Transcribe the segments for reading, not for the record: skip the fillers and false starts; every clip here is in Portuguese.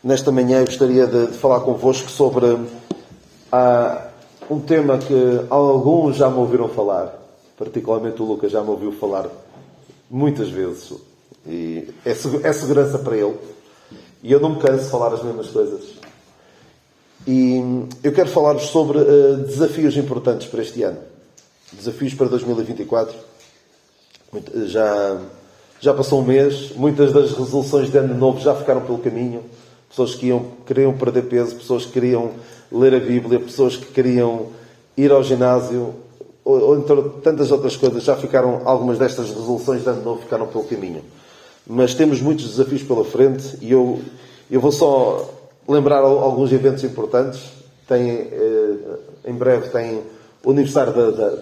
Nesta manhã eu gostaria de falar convosco sobre um tema que alguns já me ouviram falar, particularmente o Lucas já me ouviu falar muitas vezes, e é segurança para ele, e eu não me canso de falar as mesmas coisas. E eu quero falar-vos sobre desafios importantes para este ano, desafios para 2024. Já passou um mês, muitas das resoluções de ano novo já ficaram pelo caminho. Pessoas que queriam perder peso, pessoas que queriam ler a Bíblia, pessoas que queriam ir ao ginásio, ou entre tantas outras coisas, já ficaram, algumas destas resoluções de ano novo ficaram pelo caminho. Mas temos muitos desafios pela frente e eu vou só lembrar alguns eventos importantes. Em breve tem o aniversário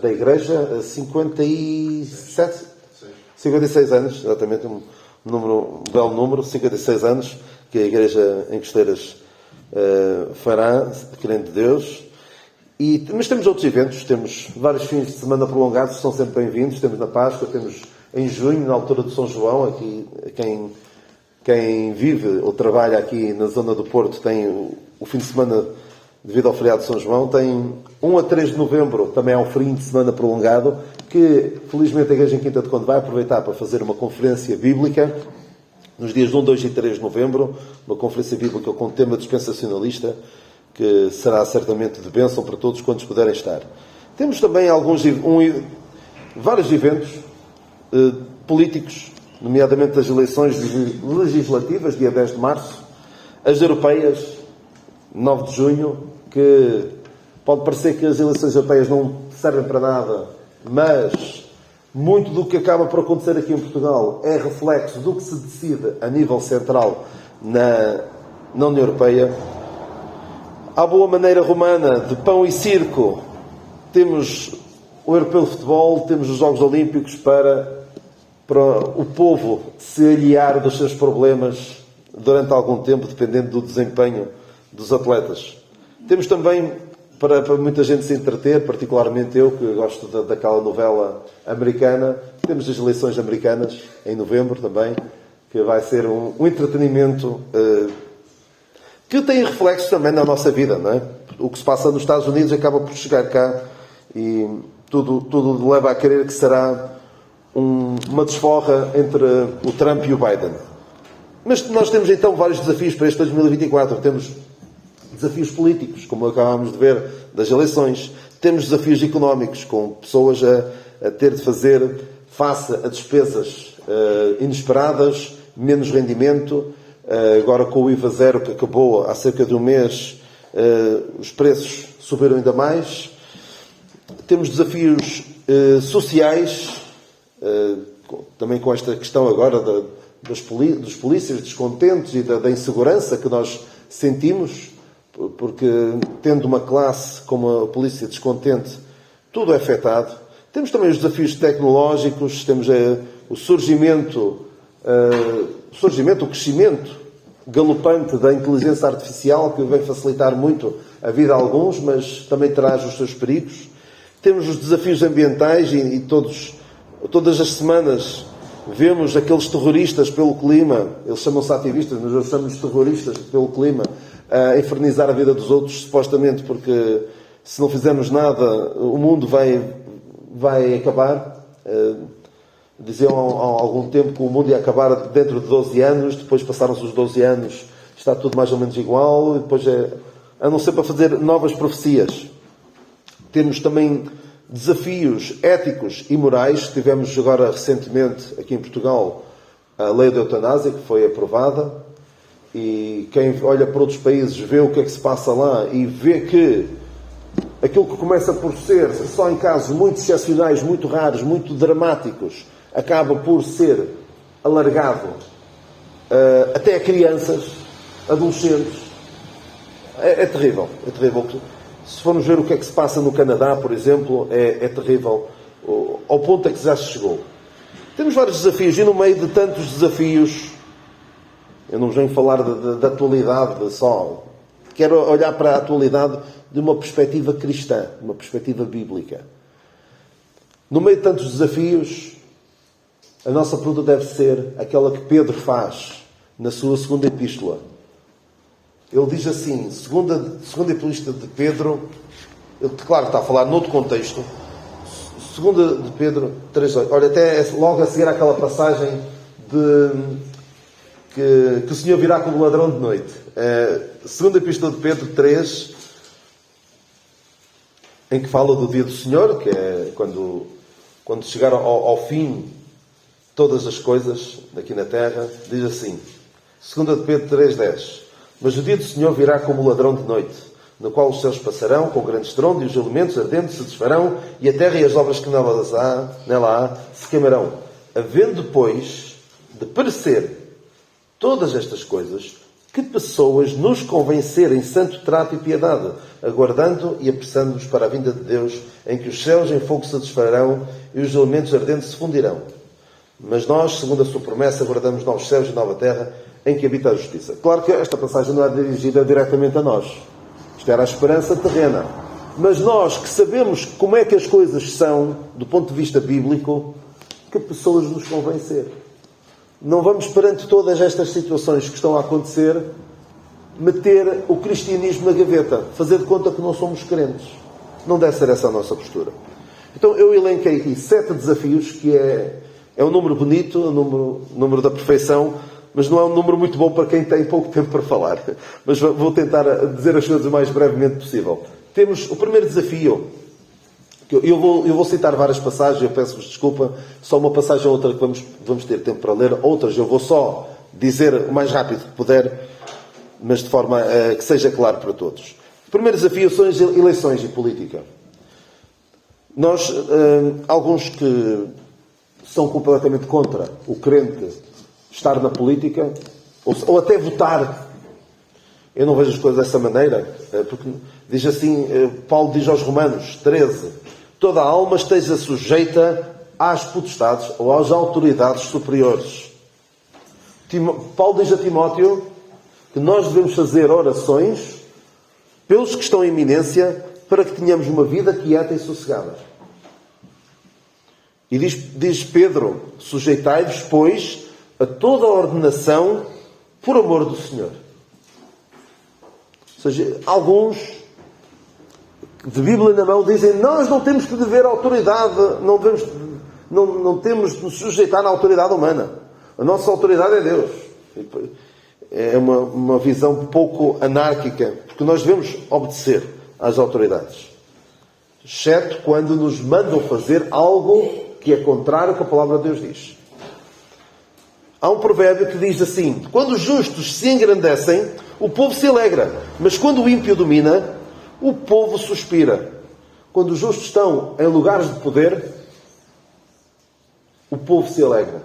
da Igreja, 56 anos, exatamente, um belo número, 56 anos, que a Igreja em Costeiras fará, querendo Deus. Mas temos outros eventos, temos vários fins de semana prolongados que são sempre bem-vindos. Temos na Páscoa, temos em junho, na altura de São João, aqui quem vive ou trabalha aqui na zona do Porto tem o fim de semana devido ao feriado de São João. Tem 1 a 3 de novembro, também é um fim de semana prolongado, que felizmente a Igreja em Quinta de Conde vai aproveitar para fazer uma conferência bíblica nos dias 1, 2 e 3 de novembro, uma conferência bíblica com tema dispensacionalista, que será certamente de bênção para todos quantos puderem estar. Temos também vários eventos políticos, nomeadamente as eleições legislativas, dia 10 de março, as europeias, 9 de junho, que pode parecer que as eleições europeias não servem para nada, mas muito do que acaba por acontecer aqui em Portugal é reflexo do que se decide a nível central na União Europeia. À boa maneira romana de pão e circo, temos o Europeu de Futebol, temos os Jogos Olímpicos para o povo se aliar dos seus problemas durante algum tempo, dependendo do desempenho dos atletas. Temos também, para muita gente se entreter, particularmente eu, que gosto daquela novela americana, temos as eleições americanas, em novembro também, que vai ser um entretenimento que tem reflexos também na nossa vida, não é? O que se passa nos Estados Unidos acaba por chegar cá e tudo leva a crer que será uma desforra entre o Trump e o Biden. Mas nós temos então vários desafios para este 2024. Temos desafios políticos, como acabámos de ver das eleições. Temos desafios económicos, com pessoas a ter de fazer face a despesas inesperadas, menos rendimento. Agora com o IVA zero que acabou há cerca de um mês, os preços subiram ainda mais. Temos desafios sociais, também com esta questão agora dos polícias descontentes e da insegurança que nós sentimos, porque tendo uma classe como a polícia descontente, tudo é afetado. Temos também os desafios tecnológicos, temos o surgimento, o crescimento galopante da inteligência artificial, que vem facilitar muito a vida a alguns, mas também traz os seus perigos. Temos os desafios ambientais e todas as semanas vemos aqueles terroristas pelo clima, eles chamam-se ativistas, mas nós chamamos terroristas pelo clima, a infernizar a vida dos outros, supostamente porque se não fizermos nada, o mundo vai acabar. Diziam há algum tempo que o mundo ia acabar dentro de 12 anos, depois passaram-se os 12 anos, está tudo mais ou menos igual, e depois a não ser para fazer novas profecias. Temos também desafios éticos e morais. Tivemos agora recentemente aqui em Portugal a lei da eutanásia, que foi aprovada, e quem olha para outros países vê o que é que se passa lá e vê que aquilo que começa por ser só em casos muito excepcionais, muito raros, muito dramáticos, acaba por ser alargado até a crianças, adolescentes. É terrível, é terrível. Se formos ver o que é que se passa no Canadá, por exemplo, é terrível, ao ponto a que já se chegou. Temos vários desafios, e no meio de tantos desafios, eu não vos venho falar da atualidade só, quero olhar para a atualidade de uma perspectiva cristã, de uma perspectiva bíblica. No meio de tantos desafios, a nossa pergunta deve ser aquela que Pedro faz na sua segunda epístola. Ele diz assim, segunda epístola de Pedro, ele, claro, está a falar noutro contexto, segunda de Pedro 3:8. Olha, até logo a seguir àquela passagem que o Senhor virá como ladrão de noite. Segunda epístola de Pedro 3, em que fala do dia do Senhor, que é quando chegar ao fim todas as coisas aqui na terra, diz assim, segunda de Pedro 3:10. Mas o dia do Senhor virá como ladrão de noite, no qual os céus passarão com grande estrondo e os elementos ardentes se desfarão e a terra e as obras que nela há se queimarão. Havendo, pois, de perecer todas estas coisas, que pessoas nos convencerem santo trato e piedade, aguardando e apressando-nos para a vinda de Deus, em que os céus em fogo se desfarão e os elementos ardentes se fundirão. Mas nós, segundo a sua promessa, aguardamos novos céus e nova terra, em que habita a justiça. Claro que esta passagem não é dirigida diretamente a nós. Isto era a esperança terrena. Mas nós, que sabemos como é que as coisas são, do ponto de vista bíblico, que pessoas nos convencer. Não vamos, perante todas estas situações que estão a acontecer, meter o cristianismo na gaveta, fazer de conta que não somos crentes. Não deve ser essa a nossa postura. Então eu elenquei aqui 7 desafios, que é um número bonito, um número da perfeição, mas não é um número muito bom para quem tem pouco tempo para falar. Mas vou tentar dizer as coisas o mais brevemente possível. Temos o primeiro desafio. Eu vou citar várias passagens, eu peço-vos desculpa, só uma passagem ou outra que vamos ter tempo para ler, outras eu vou só dizer o mais rápido que puder, mas de forma que seja claro para todos. O primeiro desafio são as eleições e política. Nós, alguns que são completamente contra o crente estar na política, ou até votar, eu não vejo as coisas dessa maneira, porque diz assim, Paulo diz aos Romanos 13, toda a alma esteja sujeita às potestades ou às autoridades superiores. Paulo diz a Timóteo que nós devemos fazer orações pelos que estão em eminência para que tenhamos uma vida quieta e sossegada. E diz Pedro, sujeitai-vos, pois, a toda a ordenação por amor do Senhor. Ou seja, alguns de Bíblia na mão dizem nós não temos que dever autoridade, não temos de nos sujeitar à autoridade humana. A nossa autoridade é Deus. É uma visão pouco anárquica, porque nós devemos obedecer às autoridades. Exceto quando nos mandam fazer algo que é contrário ao que a palavra de Deus diz. Há um provérbio que diz assim, quando os justos se engrandecem, o povo se alegra, mas quando o ímpio domina, o povo suspira. Quando os justos estão em lugares de poder, o povo se alegra.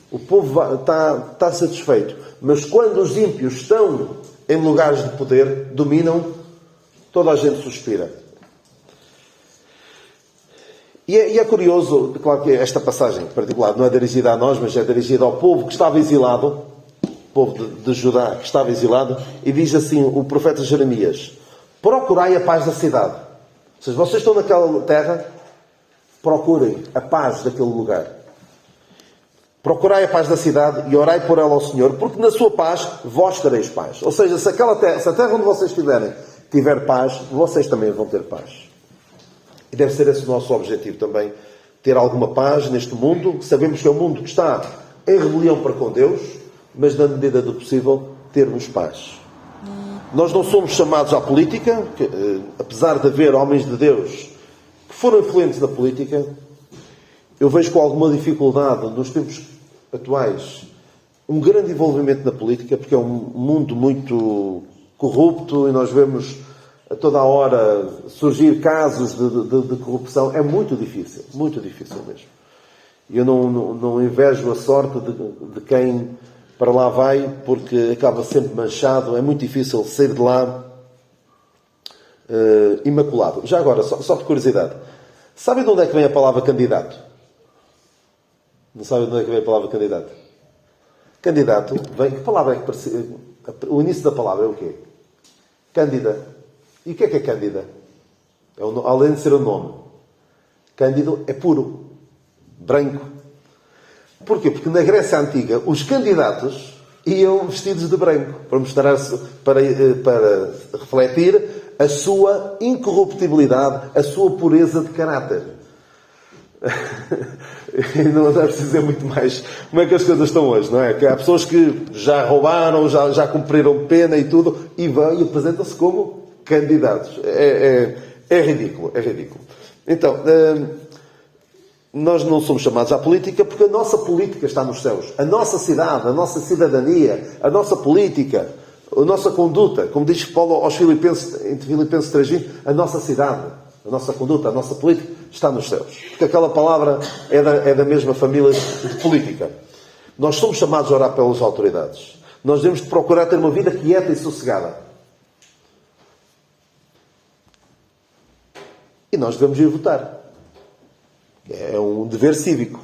O povo está satisfeito. Mas quando os ímpios estão em lugares de poder, dominam, toda a gente suspira. E é curioso, claro que esta passagem em particular não é dirigida a nós, mas é dirigida ao povo que estava exilado, o povo de Judá que estava exilado, e diz assim o profeta Jeremias, procurai a paz da cidade. Ou seja, vocês estão naquela terra, procurem a paz daquele lugar. Procurai a paz da cidade e orai por ela ao Senhor, porque na sua paz vós tereis paz. Ou seja, se a terra onde vocês estiverem tiver paz, vocês também vão ter paz. E deve ser esse o nosso objetivo também, ter alguma paz neste mundo. Sabemos que é um mundo que está em rebelião para com Deus, mas na medida do possível, termos paz. Nós não somos chamados à política, apesar de haver homens de Deus que foram influentes na política, eu vejo com alguma dificuldade nos tempos atuais um grande envolvimento na política, porque é um mundo muito corrupto e nós vemos a toda a hora surgir casos de corrupção. É muito difícil mesmo. Eu não invejo a sorte de quem para lá vai, porque acaba sempre manchado. É muito difícil sair de lá imaculado. Já agora, só por curiosidade, sabem de onde é que vem a palavra candidato? Não sabem de onde é que vem a palavra candidato? Candidato vem... Que palavra é que parece... O início da palavra é o quê? Cândida. E o que é Cândida? Além de ser o nome. Cândido é puro. Branco. Porquê? Porque na Grécia Antiga, os candidatos iam vestidos de branco, para mostrar, para refletir a sua incorruptibilidade, a sua pureza de caráter. E não é preciso dizer muito mais como é que as coisas estão hoje, não é? Que há pessoas que já roubaram, já cumpriram pena e tudo, e vão e apresentam-se como candidatos. É ridículo, é ridículo. Então, nós não somos chamados à política porque a nossa política está nos céus. A nossa cidade, a nossa cidadania, a nossa política, a nossa conduta, como diz Paulo aos Filipenses, em Filipenses 3:20, a nossa cidade, a nossa conduta, a nossa política está nos céus. Porque aquela palavra é da mesma família de política. Nós somos chamados a orar pelas autoridades. Nós devemos procurar ter uma vida quieta e sossegada. E nós devemos ir votar. É um dever cívico.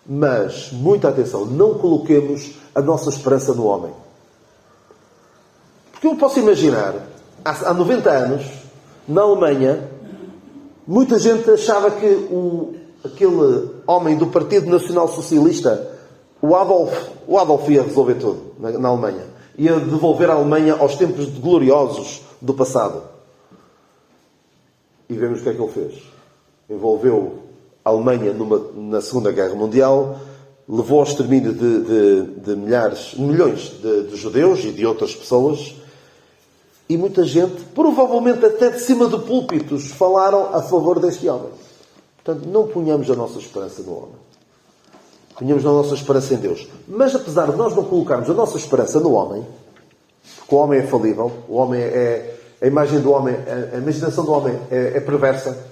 Mas, muita atenção, não coloquemos a nossa esperança no homem. Porque eu posso imaginar, há 90 anos, na Alemanha, muita gente achava que aquele homem do Partido Nacional Socialista, o Adolf ia resolver tudo na Alemanha. Ia devolver a Alemanha aos tempos gloriosos do passado. E vemos o que é que ele fez. Envolveu a Alemanha na Segunda Guerra Mundial, levou ao extermínio de milhões de judeus e de outras pessoas, e muita gente, provavelmente até de cima de púlpitos, falaram a favor deste homem. Portanto, não ponhamos a nossa esperança no homem. Ponhamos a nossa esperança em Deus. Mas apesar de nós não colocarmos a nossa esperança no homem, porque o homem é falível, o homem a imagem do homem, a imaginação do homem é perversa,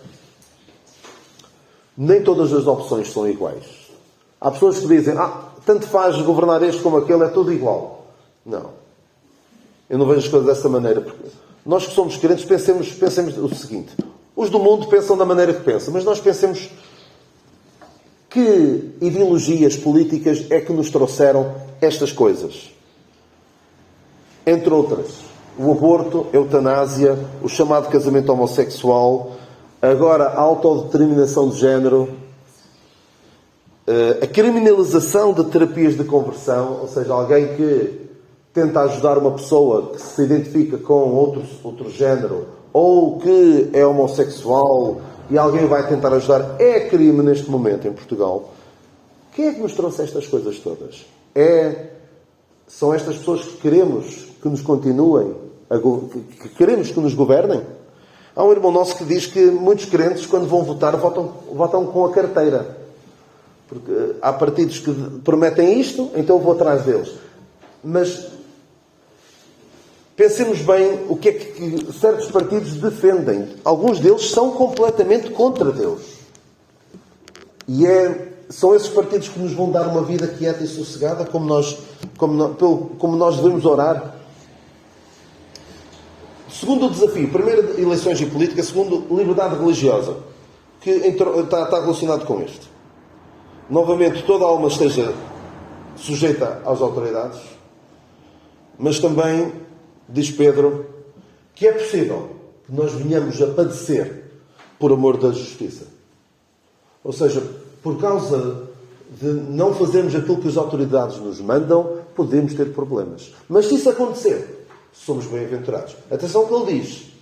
nem todas as opções são iguais. Há pessoas que dizem, tanto faz governar este como aquele, é tudo igual. Não. Eu não vejo as coisas dessa maneira. Porque nós que somos crentes pensemos o seguinte. Os do mundo pensam da maneira que pensam, mas nós pensemos que ideologias políticas é que nos trouxeram estas coisas. Entre outras, o aborto, a eutanásia, o chamado casamento homossexual, agora a autodeterminação de género, a criminalização de terapias de conversão, ou seja, alguém que tenta ajudar uma pessoa que se identifica com outro género ou que é homossexual e alguém vai tentar ajudar, é crime neste momento em Portugal. Quem é que nos trouxe estas coisas todas? São estas pessoas que queremos que nos continuem, que queremos que nos governem? Há um irmão nosso que diz que muitos crentes, quando vão votar, votam com a carteira. Porque há partidos que prometem isto, então eu vou atrás deles. Mas pensemos bem o que é que certos partidos defendem. Alguns deles são completamente contra Deus. E são esses partidos que nos vão dar uma vida quieta e sossegada, como nós devemos orar. Segundo o desafio, primeiro, eleições e política. Segundo, liberdade religiosa, que está relacionado com isto. Novamente, toda a alma esteja sujeita às autoridades, mas também, diz Pedro, que é possível que nós venhamos a padecer por amor da justiça. Ou seja, por causa de não fazermos aquilo que as autoridades nos mandam, podemos ter problemas. Mas se isso acontecer, somos bem-aventurados. Atenção ao que ele diz.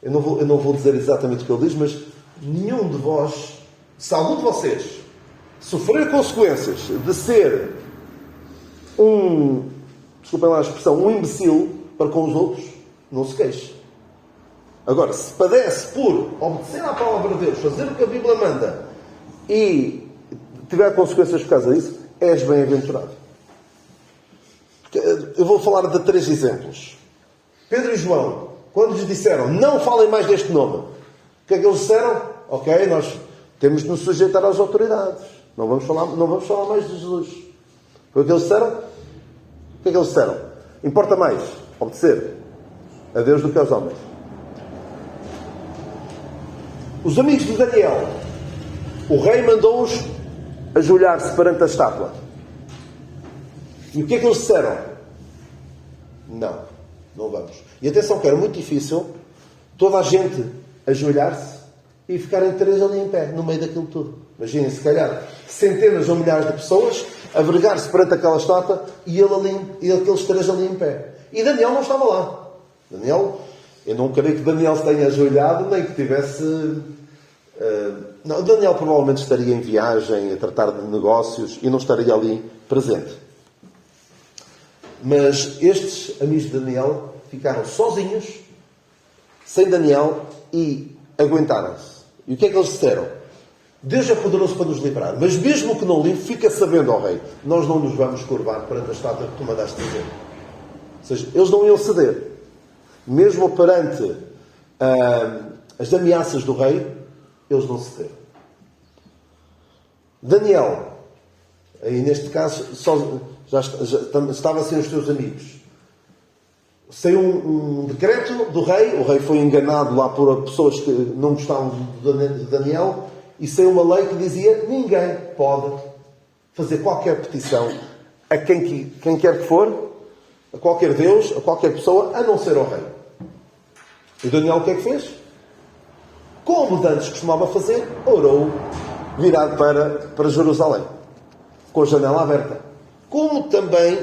Eu não vou dizer exatamente o que ele diz, mas nenhum de vós, se algum de vocês sofrer consequências de ser desculpem lá a expressão, um imbecil para com os outros, não se queixe. Agora, se padece por obedecer à palavra de Deus, fazer o que a Bíblia manda e tiver consequências por causa disso, és bem-aventurado. Eu vou falar de 3 exemplos. Pedro e João, quando lhes disseram, não falem mais deste nome, o que é que eles disseram? Ok, nós temos de nos sujeitar às autoridades. Não vamos falar mais de Jesus. Foi o que eles disseram? O que é que eles disseram? Importa mais obedecer a Deus do que aos homens. Os amigos de Daniel, o rei mandou-os ajoelhar-se perante a estátua. E o que é que eles disseram? Não vamos. E atenção que era muito difícil toda a gente ajoelhar-se e ficarem 3 ali em pé, no meio daquilo tudo. Imaginem, se calhar, centenas ou milhares de pessoas a vergar-se perante aquela estátua e aqueles 3 ali em pé. E Daniel não estava lá. Daniel, eu não creio que Daniel se tenha ajoelhado, nem que tivesse... não, Daniel provavelmente estaria em viagem, a tratar de negócios, e não estaria ali presente. Mas estes amigos de Daniel ficaram sozinhos, sem Daniel, e aguentaram-se. E o que é que eles disseram? Deus é poderoso para nos livrar, mas mesmo que não livre, fica sabendo, ó rei, nós não nos vamos curvar perante a estátua que tu mandaste dizer. Ou seja, eles não iam ceder. Mesmo perante as ameaças do rei, eles não cederam. Daniel, aí neste caso, já estava sem os seus amigos. Saiu um decreto do rei, o rei foi enganado lá por pessoas que não gostavam de Daniel, e saiu uma lei que dizia: ninguém pode fazer qualquer petição a quem quer que for, a qualquer Deus, a qualquer pessoa, a não ser ao rei. E Daniel o que é que fez? Como antes costumava fazer, orou virado para Jerusalém, com a janela aberta. Como também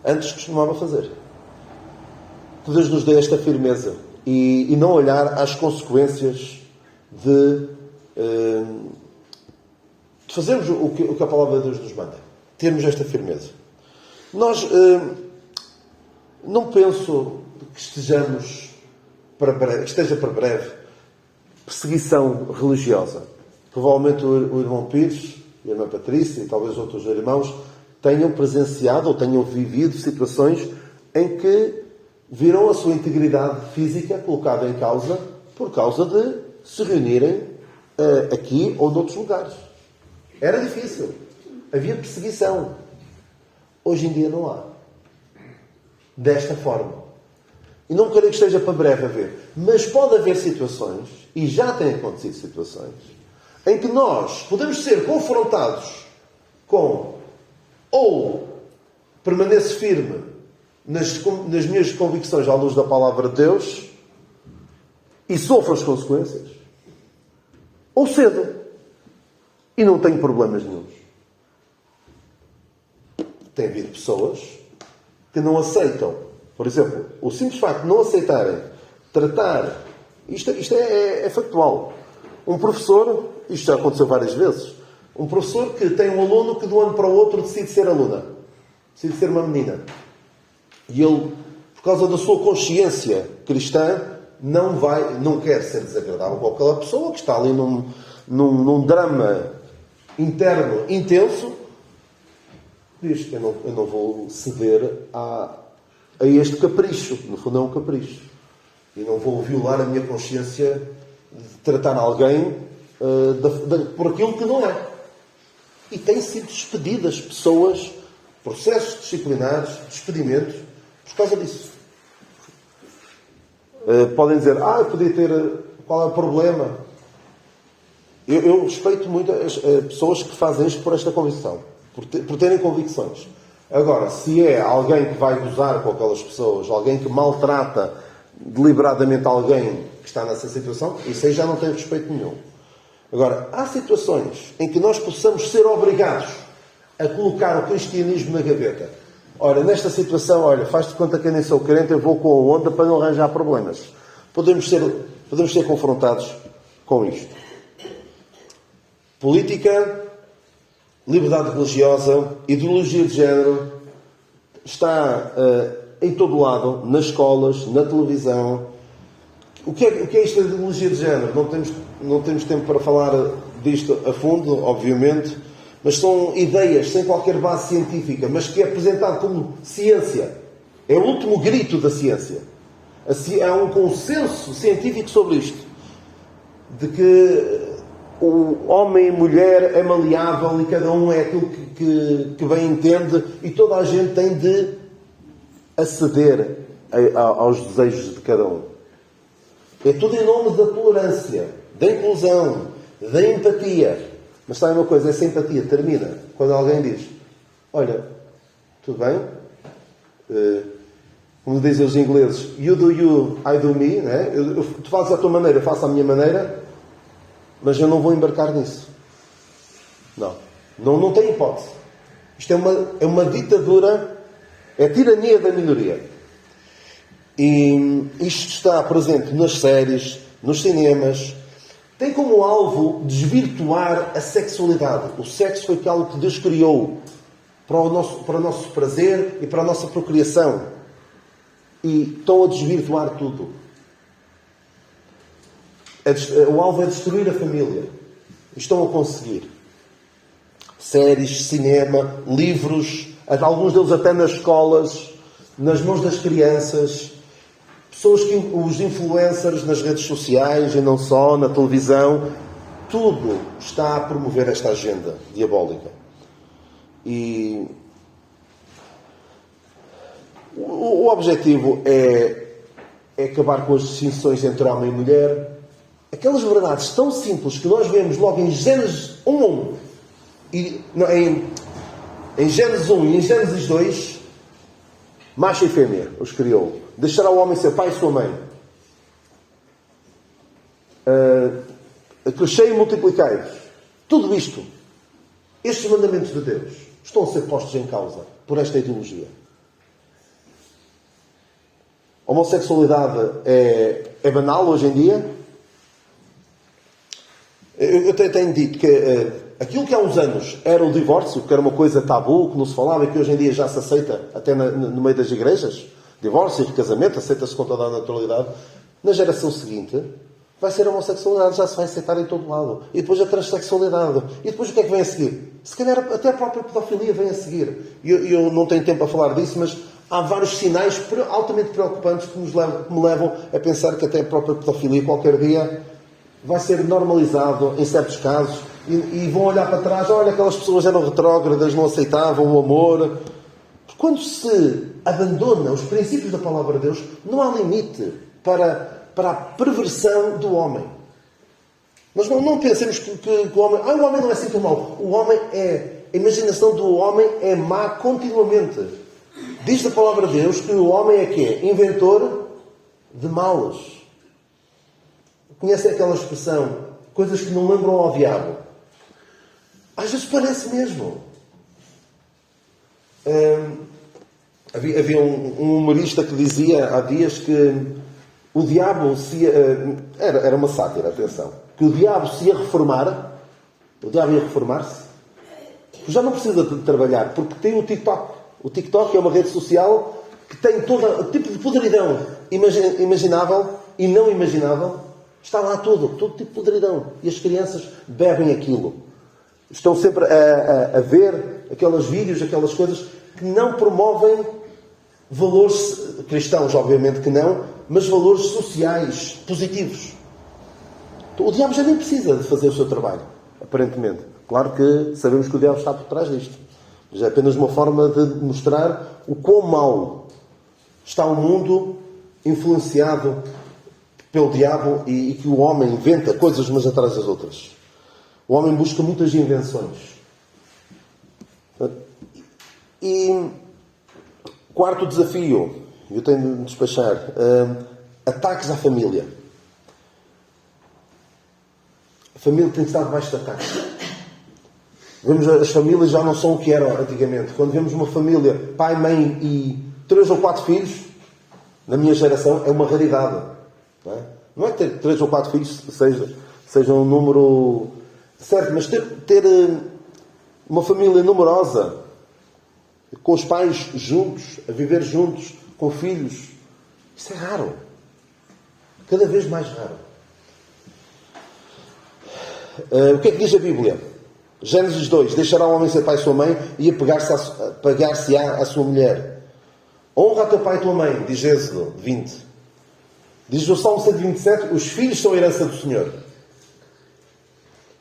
antes costumava fazer. Que Deus nos dê esta firmeza e não olhar às consequências de fazermos o que a palavra de Deus nos manda. Termos esta firmeza. Nós não penso que esteja para breve perseguição religiosa. Provavelmente o irmão Pires e a irmã Patrícia e talvez outros irmãos tenham presenciado ou tenham vivido situações em que viram a sua integridade física colocada em causa por causa de se reunirem aqui ou noutros lugares. Era difícil. Havia perseguição. Hoje em dia não há. Desta forma. E não creio que esteja para breve a haver. Mas pode haver situações, e já têm acontecido situações, em que nós podemos ser confrontados com ou permaneço firme nas minhas convicções à luz da palavra de Deus e sofro as consequências, ou cedo e não tenho problemas nenhuns. Tem havido pessoas que não aceitam, por exemplo, o simples facto de não aceitarem tratar, isto é factual. Um professor, isto já aconteceu várias vezes, um professor que tem um aluno que de um ano para o outro decide ser aluna, decide ser uma menina. E ele, por causa da sua consciência cristã, não quer ser desagradável com aquela pessoa que está ali num drama interno intenso. Diz que eu não vou ceder a este capricho. No fundo é um capricho. E não vou violar a minha consciência de tratar alguém por aquilo que não é. E têm sido despedidas pessoas, processos disciplinares, despedimentos, por causa disso. Podem dizer, eu podia ter... Qual é o problema? Eu respeito muito as pessoas que fazem isto por esta convicção. Por terem convicções. Agora, se é alguém que vai gozar com aquelas pessoas, alguém que maltrata deliberadamente alguém que está nessa situação, isso aí já não tem respeito nenhum. Agora, há situações em que nós possamos ser obrigados a colocar o cristianismo na gaveta. Ora, nesta situação, faz-te conta que eu nem sou crente, eu vou com a onda para não arranjar problemas. Podemos ser confrontados com isto. Política, liberdade religiosa, ideologia de género, está em todo lado, nas escolas, na televisão. O que é isto da ideologia de género? Não temos tempo para falar disto a fundo, obviamente, mas são ideias sem qualquer base científica, mas que é apresentado como ciência. É o último grito da ciência. Há um consenso científico sobre isto, de que o homem e mulher é maleável e cada um é aquilo que bem entende e toda a gente tem de aceder aos desejos de cada um. É tudo em nome da tolerância, da inclusão, da empatia. Mas sabe uma coisa, essa empatia termina quando alguém diz: olha, tudo bem? Como dizem os ingleses, you do you, I do me. Né? Tu fazes a tua maneira, eu faço a minha maneira. mas eu não vou embarcar nisso. Não tem hipótese. Isto é uma ditadura, é a tirania da minoria. E isto está presente nas séries, nos cinemas. Tem como alvo desvirtuar a sexualidade. O sexo foi algo que Deus criou para o nosso prazer e para a nossa procriação. E estão a desvirtuar tudo. O alvo é destruir a família. E estão a conseguir. Séries, cinema, livros, alguns deles até nas escolas, nas mãos das crianças, pessoas os influencers nas redes sociais e não só, na televisão, tudo está a promover esta agenda diabólica. E o objetivo é acabar com as distinções entre homem e mulher. Aquelas verdades tão simples que nós vemos logo em Gênesis 1, em Gênesis 1 e em Gênesis 2, macho e fêmea os criou. Deixará o homem ser pai e sua mãe. Crescei e multiplicai-vos. Tudo isto, estes mandamentos de Deus, estão a ser postos em causa por esta ideologia. A homossexualidade é banal hoje em dia. Eu tenho dito que aquilo que há uns anos era o divórcio, que era uma coisa tabu, que não se falava e que hoje em dia já se aceita até no meio das igrejas, divórcio e casamento, aceita-se com toda a naturalidade. Na geração seguinte vai ser a homossexualidade, já se vai aceitar em todo lado. E depois a transexualidade. E depois o que é que vem a seguir? Se calhar até a própria pedofilia vem a seguir. Eu não tenho tempo a falar disso, mas há vários sinais altamente preocupantes que me levam a pensar que até a própria pedofilia qualquer dia vai ser normalizado em certos casos e vão olhar para trás, olha, aquelas pessoas eram retrógradas, não aceitavam o amor. Quando se abandona os princípios da palavra de Deus, não há limite para a perversão do homem. Nós não pensemos que o homem... o homem não é assim tão mau. O homem a imaginação do homem é má continuamente. Diz a palavra de Deus que o homem é quê? Inventor de males. Conhecem aquela expressão? Coisas que não lembram ao diabo. Às vezes parece mesmo. Havia um humorista que dizia há dias que o diabo era uma sátira, atenção. Que o diabo se ia reformar, o diabo ia reformar-se, já não precisa de trabalhar, porque tem o TikTok. O TikTok é uma rede social que tem todo tipo de podridão imaginável e não imaginável. Está lá todo tipo de podridão. E as crianças bebem aquilo. Estão sempre a ver aqueles vídeos, aquelas coisas que não promovem valores cristãos, obviamente que não, mas valores sociais positivos. O diabo já nem precisa de fazer o seu trabalho, aparentemente. Claro que sabemos que o diabo está por trás disto. Mas é apenas uma forma de mostrar o quão mau está o mundo influenciado pelo diabo e que o homem inventa coisas umas atrás das outras. O homem busca muitas invenções. E quarto desafio, eu tenho de me despachar, ataques à família. A família tem estado debaixo de ataques. Vemos as famílias já não são o que eram antigamente. Quando vemos uma família, pai, mãe e 3 ou 4 filhos, na minha geração, é uma raridade. Não é que ter 3 ou 4 filhos seja um número certo, mas ter uma família numerosa, com os pais juntos, a viver juntos, com filhos, isso é raro. Cada vez mais raro. O que é que diz a Bíblia? Gênesis 2. Deixará o homem ser pai e sua mãe e apegar-se-á à sua mulher. Honra a teu pai e tua mãe, diz Êxodo 20. Diz o Salmo 127, os filhos são a herança do Senhor.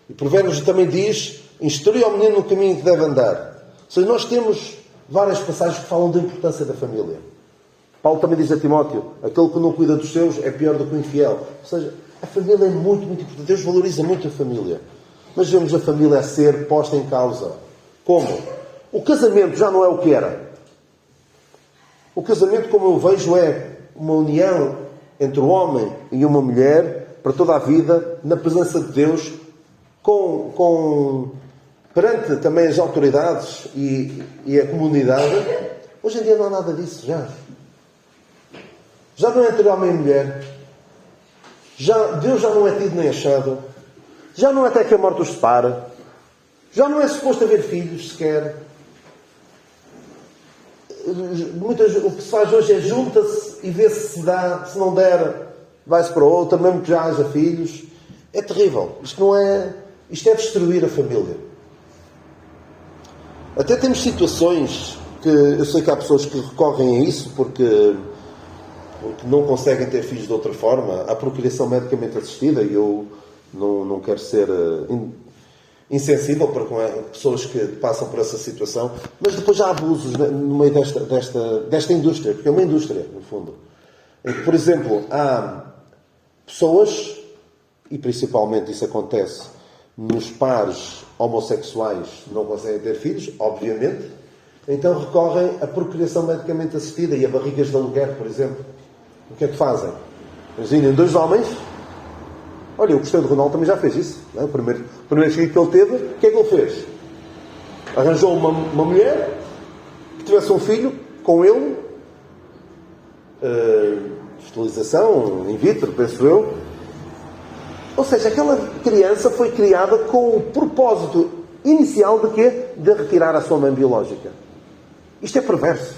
E Provérbios também diz, instrui ao menino no caminho que deve andar. Ou seja, nós temos várias passagens que falam da importância da família. Paulo também diz a Timóteo, aquele que não cuida dos seus é pior do que o infiel. Ou seja, a família é muito, muito importante. Deus valoriza muito a família. Mas vemos a família a ser posta em causa. Como? O casamento já não é o que era. O casamento, como eu vejo, é uma união entre um homem e uma mulher para toda a vida, na presença de Deus, perante também as autoridades e a comunidade, hoje em dia não há nada disso, já. Já não é entre homem e mulher. Deus já não é tido nem achado. Já não é até que a morte os separe. Já não é suposto haver filhos sequer. O que se faz hoje é junta-se e vê se dá. Se não der, vai-se para outro, mesmo que já haja filhos. É terrível. Isto é destruir a família. Até temos situações que eu sei que há pessoas que recorrem a isso porque não conseguem ter filhos de outra forma. Há procriação medicamente assistida e eu não quero ser insensível para com pessoas que passam por essa situação, mas depois há abusos no meio desta indústria, porque é uma indústria, no fundo. Por exemplo, há pessoas, e principalmente isso acontece nos pares homossexuais, não conseguem ter filhos, obviamente, então recorrem à procriação medicamente assistida e a barrigas de aluguer, por exemplo. O que é que fazem? Imaginem, 2 homens. Olha, o Cristiano Ronaldo também já fez isso. Não é? O primeiro filho que ele teve, o que é que ele fez? Arranjou uma mulher que tivesse um filho com ele, fertilização in vitro, penso eu. Ou seja, aquela criança foi criada com o propósito inicial de quê? De retirar a sua mãe biológica. Isto é perverso.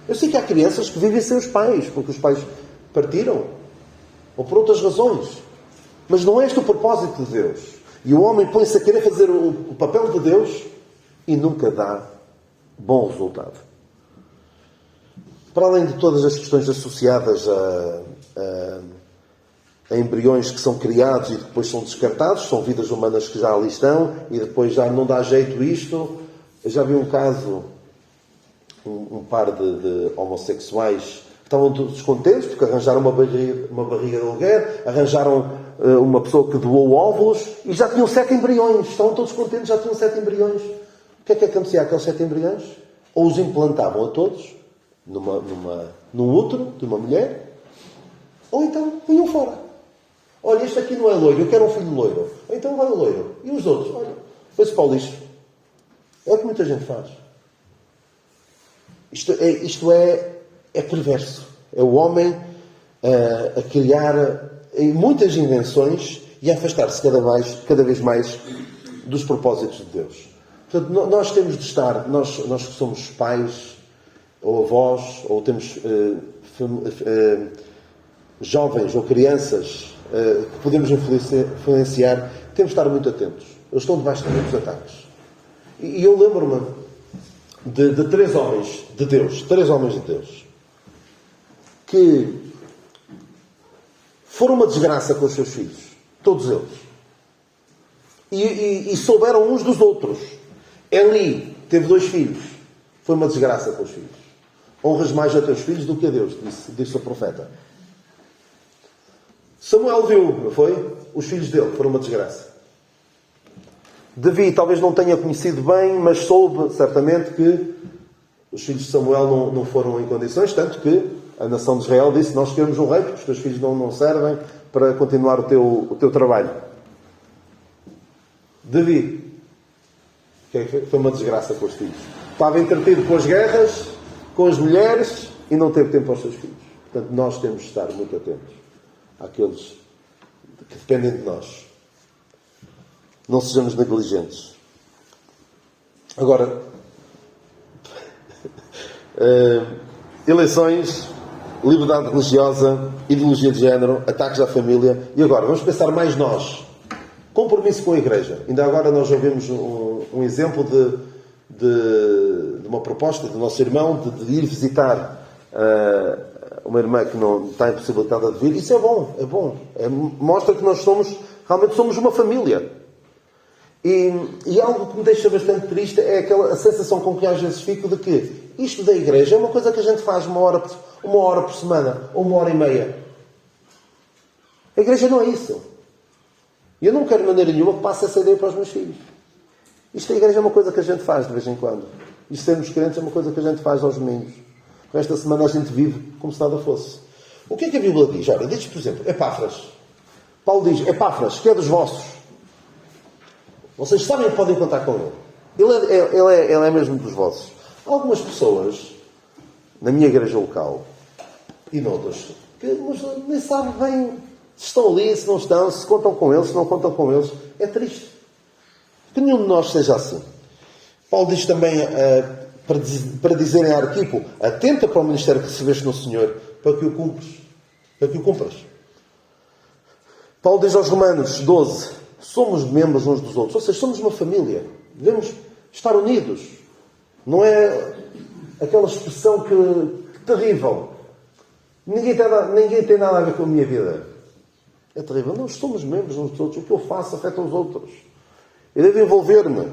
Eu sei que há crianças que vivem sem os pais, porque os pais partiram, ou por outras razões. Mas não é este o propósito de Deus. E o homem põe-se a querer fazer o papel de Deus e nunca dá bom resultado. Para além de todas as questões associadas a embriões que são criados e depois são descartados, são vidas humanas que já ali estão e depois já não dá jeito isto. Eu já vi um caso, um par de homossexuais que estavam todos contentes porque arranjaram uma barriga de aluguer, arranjaram uma pessoa que doou óvulos e já tinham 7 embriões. Estavam todos contentes, já tinham 7 embriões. O que é que acontecia àqueles 7 embriões? Ou os implantavam a todos num útero de uma mulher, ou então iam fora. Olha, este aqui não é loiro, eu quero um filho loiro. Então vai o loiro. E os outros? Olha, foi-se para o lixo. É o que muita gente faz. Isto é perverso. É o homem a criar muitas invenções e a afastar-se cada vez mais dos propósitos de Deus. Portanto, nós temos de estar, nós que somos pais, ou avós, ou temos jovens ou crianças que podemos influenciar, temos de estar muito atentos. Eles estão debaixo de muitos ataques. E eu lembro-me de 3 homens de Deus, 3 homens de Deus, que foram uma desgraça com os seus filhos. Todos eles. E souberam uns dos outros. Eli teve 2 filhos. Foi uma desgraça com os filhos. Honras mais a teus filhos do que a Deus, disse o profeta. Samuel viu, não foi? Os filhos dele foram uma desgraça. Davi talvez não tenha conhecido bem, mas soube certamente que os filhos de Samuel não foram em condições, tanto que a nação de Israel disse: nós queremos um rei, porque os teus filhos não servem para continuar o teu trabalho. Davi, foi uma desgraça com os filhos. Estava entretido com as guerras, com as mulheres, e não teve tempo aos seus filhos. Portanto, nós temos de estar muito atentos àqueles que dependem de nós. Não sejamos negligentes. Agora, eleições, liberdade religiosa, ideologia de género, ataques à família. E agora, vamos pensar mais nós. Compromisso com a Igreja. Ainda agora nós ouvimos um exemplo de uma proposta do nosso irmão de ir visitar uma irmã que não está impossibilitada de vir. Isso é bom, é bom. Mostra que nós realmente somos uma família. E algo que me deixa bastante triste é a sensação com que às vezes fico de que isto da Igreja é uma coisa que a gente faz uma hora por semana, ou 1h30. A Igreja não é isso. E eu não quero de maneira nenhuma que passe essa ideia para os meus filhos. Isto da Igreja é uma coisa que a gente faz de vez em quando. Isto sermos crentes é uma coisa que a gente faz aos domingos. Esta semana a gente vive como se nada fosse. O que é que a Bíblia diz? Olha, diz, por exemplo, Epáfras. Paulo diz, Epáfras, que é dos vossos. Vocês sabem que podem contar com Ele. Ele é mesmo dos vossos. Há algumas pessoas, na minha igreja local, e noutras, que nem sabem bem se estão ali, se não estão, se contam com eles, se não contam com eles. É triste. Que nenhum de nós seja assim. Paulo diz também, para dizerem a Arquipo, atenta para o ministério que recebeste no Senhor, para que o cumpras. Paulo diz aos Romanos 12, somos membros uns dos outros, ou seja, somos uma família. Devemos estar unidos. Não é aquela expressão que terrível. Ninguém tem nada a ver com a minha vida. É terrível. Nós somos membros uns dos outros. O que eu faço afeta os outros. Eu devo envolver-me.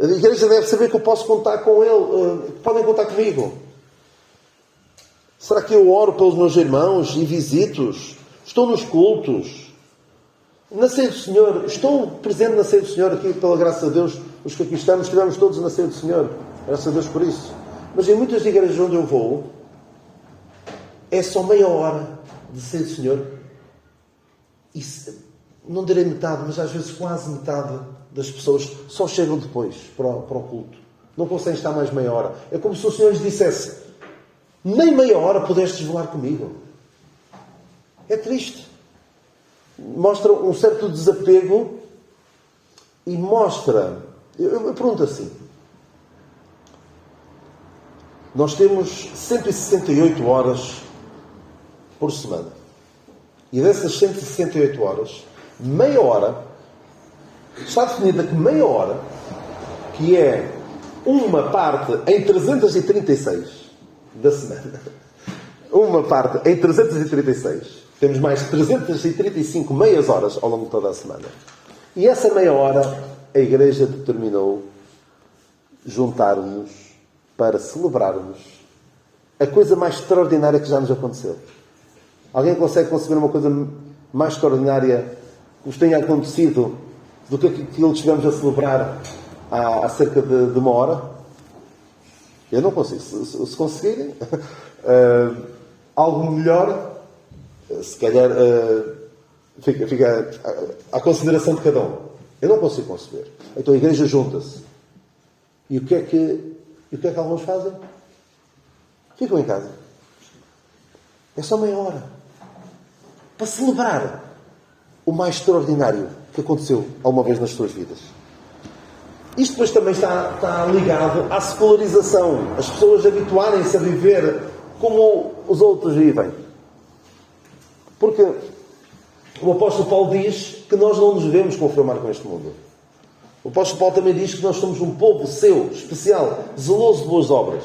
A igreja deve saber que eu posso contar com ele. Podem contar comigo. Será que eu oro pelos meus irmãos e visito-os? Estou nos cultos? Na ceia do Senhor? Estou presente na ceia do Senhor aqui, pela graça de Deus. Os que aqui estamos, estivemos todos na ceia do Senhor. Graças a Deus por isso. Mas em muitas igrejas onde eu vou, é só meia hora de ceia do Senhor. E não direi metade, mas às vezes quase metade das pessoas só chegam depois para o culto. Não conseguem estar mais meia hora. É como se o Senhor lhes dissesse: nem meia hora pudestes velar comigo. É triste. Mostra um certo desapego e mostra... Eu pergunto assim. Nós temos 168 horas por semana. E dessas 168 horas, meia hora, está definida que meia hora, que é uma parte em 336 da semana. Uma parte em 336. Temos mais 335 meias horas ao longo de toda a semana. E essa meia hora, a Igreja determinou juntar-nos para celebrarmos a coisa mais extraordinária que já nos aconteceu. Alguém consegue conceber uma coisa mais extraordinária que nos tenha acontecido do que aquilo que estivemos a celebrar há cerca de uma hora? Eu não consigo. Se conseguirem, algo melhor, se calhar fica à consideração de cada um. Eu não consigo conceber. Então a Igreja junta-se. E o que é que alguns fazem? Ficam em casa. É só meia hora. Para celebrar o mais extraordinário que aconteceu alguma vez nas suas vidas. Isto depois também está ligado à secularização. As pessoas habituarem-se a viver como os outros vivem. Porque o apóstolo Paulo diz que nós não nos devemos conformar com este mundo. O apóstolo Paulo também diz que nós somos um povo seu, especial, zeloso de boas obras.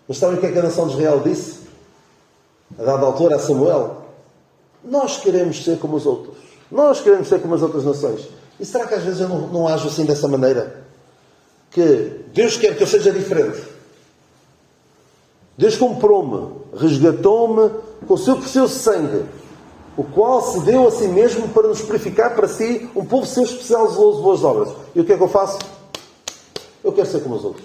Mas sabem o que é que a nação de Israel disse? A dada altura a Samuel: nós queremos ser como os outros. Nós queremos ser como as outras nações. E será que às vezes eu não ajo assim dessa maneira? Que Deus quer que eu seja diferente. Deus comprou-me, resgatou-me com o seu precioso sangue, o qual se deu a si mesmo para nos purificar para si, um povo seu especial, zeloso de boas obras. E o que é que eu faço? Eu quero ser como os outros.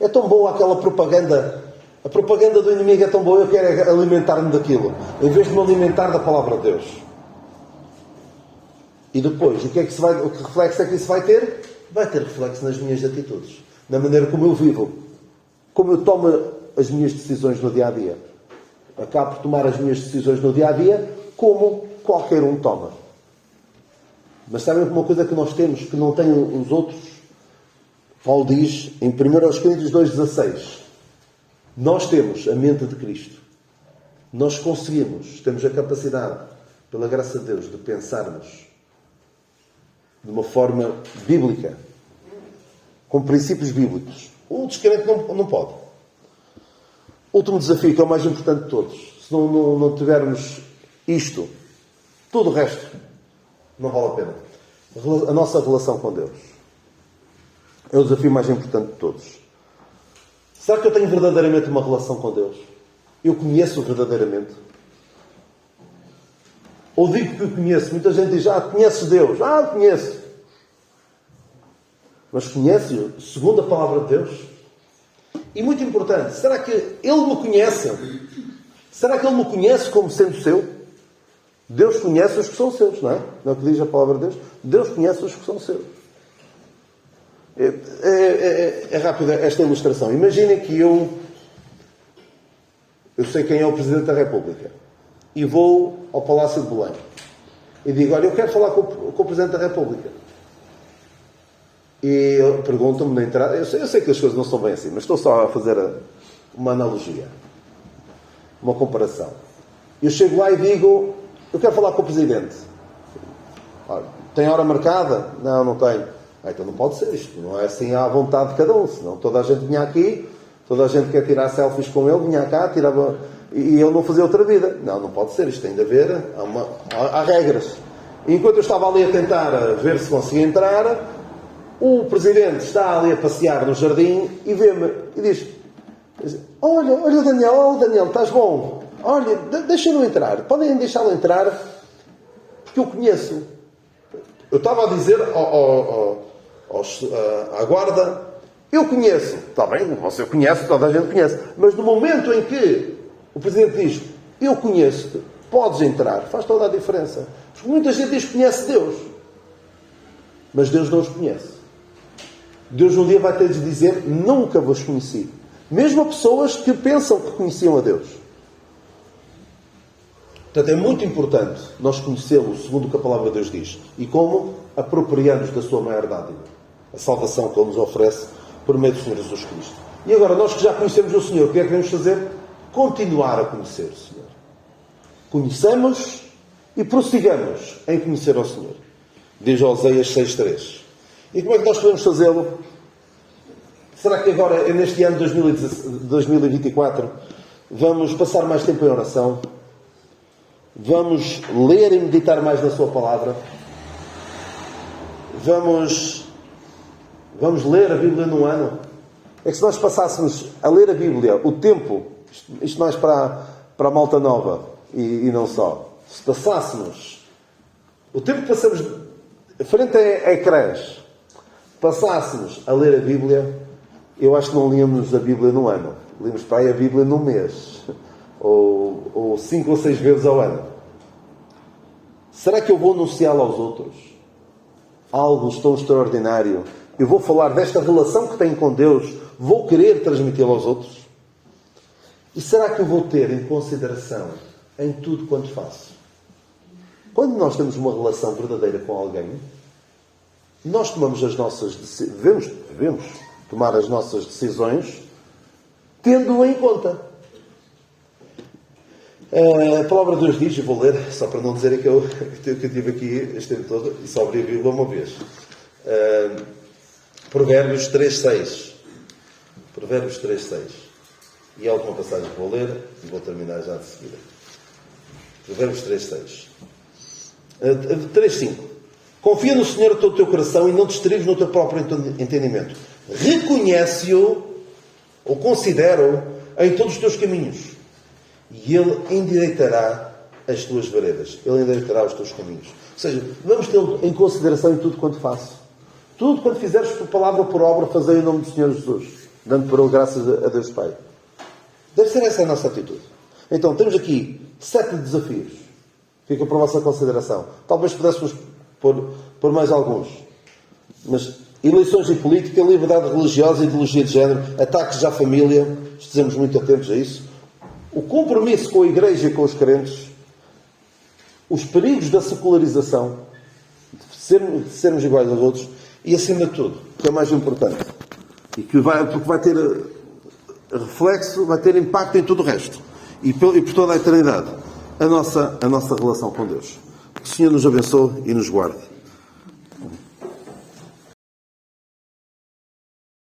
É tão boa aquela propaganda. A propaganda do inimigo é tão boa, eu quero alimentar-me daquilo, em vez de me alimentar da palavra de Deus. E depois, o que reflexo é que isso vai ter? Vai ter reflexo nas minhas atitudes, na maneira como eu vivo, como eu tomo as minhas decisões no dia-a-dia. Acabo por tomar as minhas decisões no dia-a-dia como qualquer um toma. Mas sabem uma coisa que nós temos, que não têm os outros? Paulo diz em 1 Coríntios 2,16: nós temos a mente de Cristo. Nós temos a capacidade, pela graça de Deus, de pensarmos de uma forma bíblica, com princípios bíblicos. O descrente não pode. Último desafio, que é o mais importante de todos. Se não tivermos isto, tudo o resto não vale a pena. A nossa relação com Deus é o desafio mais importante de todos. Será que eu tenho verdadeiramente uma relação com Deus? Eu conheço-o verdadeiramente? Ou digo que o conheço? Muita gente diz: conheces Deus? Conheço. Mas conhece-o segundo a palavra de Deus? E muito importante, será que Ele me conhece? Será que Ele me conhece como sendo seu? Deus conhece os que são seus, não é? Não é o que diz a palavra de Deus? Deus conhece os que são seus. É rápida esta ilustração. Imaginem que eu sei quem é o Presidente da República e vou ao Palácio de Belém e digo, olha, eu quero falar com o Presidente da República. E perguntam-me na entrada, eu sei que as coisas não são bem assim, mas estou só a fazer uma analogia, uma comparação. Eu chego lá e digo, eu quero falar com o Presidente. Olha, tem hora marcada? Não, não tenho. Então não pode ser isto, não é assim à vontade de cada um, senão toda a gente vinha aqui, toda a gente quer tirar selfies com ele, vinha cá, tirava, e ele não fazia outra vida. Não pode ser, isto tem de haver, há regras. E enquanto eu estava ali a tentar ver se conseguia entrar, o Presidente está ali a passear no jardim e vê-me e diz, olha Daniel, estás bom? Olha, deixa-no entrar, podem deixá-lo entrar, porque eu conheço. Eu estava a dizer à guarda, eu conheço. Está bem, você conhece, toda a gente conhece. Mas no momento em que o Presidente diz, eu conheço-te, podes entrar, faz toda a diferença. Porque muita gente diz que conhece Deus. Mas Deus não os conhece. Deus um dia vai ter de dizer, nunca vos conheci. Mesmo a pessoas que pensam que conheciam a Deus. Portanto, é muito importante nós conhecê-lo segundo o que a palavra de Deus diz. E como? Apropriando-nos da sua maior dádiva. A salvação que Ele nos oferece por meio do Senhor Jesus Cristo. E agora, nós que já conhecemos o Senhor, o que é que devemos fazer? Continuar a conhecer o Senhor. Conheçamos e prossigamos em conhecer ao Senhor. Diz Oséias 6.3. E como é que nós podemos fazê-lo? Será que agora, neste ano de 2024, vamos passar mais tempo em oração? Vamos ler e meditar mais na sua palavra? Vamos ler a Bíblia num ano? É que se nós passássemos a ler a Bíblia, o tempo, isto mais para a malta nova e não só, se passássemos o tempo que passamos frente a ecrãs, passássemos a ler a Bíblia, eu acho que não líamos a Bíblia num ano. Líamos para aí a Bíblia num mês. Ou 5 ou 6 vezes ao ano. Será que eu vou anunciá-lo aos outros? Algo tão extraordinário. Eu vou falar desta relação que tenho com Deus. Vou querer transmiti-lo aos outros? E será que eu vou ter em consideração em tudo quanto faço? Quando nós temos uma relação verdadeira com alguém, nós tomamos as nossas decisões, devemos tomar as nossas decisões tendo-o em conta. A palavra de Deus diz, eu vou ler, só para não dizer que eu tive aqui este tempo todo e só abri a Bíblia uma vez. Provérbios 3.6. Provérbios 3.6. E há alguma passagem que vou ler e vou terminar já de seguida. Provérbios 3.6. 3.5. Confia no Senhor todo o teu coração e não te estribes no teu próprio entendimento. Reconhece-o ou considera-o em todos os teus caminhos. E Ele endireitará as tuas veredas. Ele endireitará os teus caminhos. Ou seja, vamos tê-lo em consideração em tudo quanto faço. Tudo quanto fizeres por palavra ou por obra, fazei em nome do Senhor Jesus. Dando por ele graças a Deus Pai. Deve ser essa a nossa atitude. Então, temos aqui 7 desafios. Fica para a vossa consideração. Talvez pudéssemos pôr mais alguns. Mas eleições em política, liberdade religiosa, ideologia de género, ataques à família, estejamos muito atentos a isso. O compromisso com a Igreja e com os crentes, os perigos da secularização, de sermos iguais aos outros, e acima de tudo, o que é mais importante, e porque vai ter reflexo, vai ter impacto em tudo o resto, e por toda a eternidade, a nossa relação com Deus. Que o Senhor nos abençoe e nos guarde.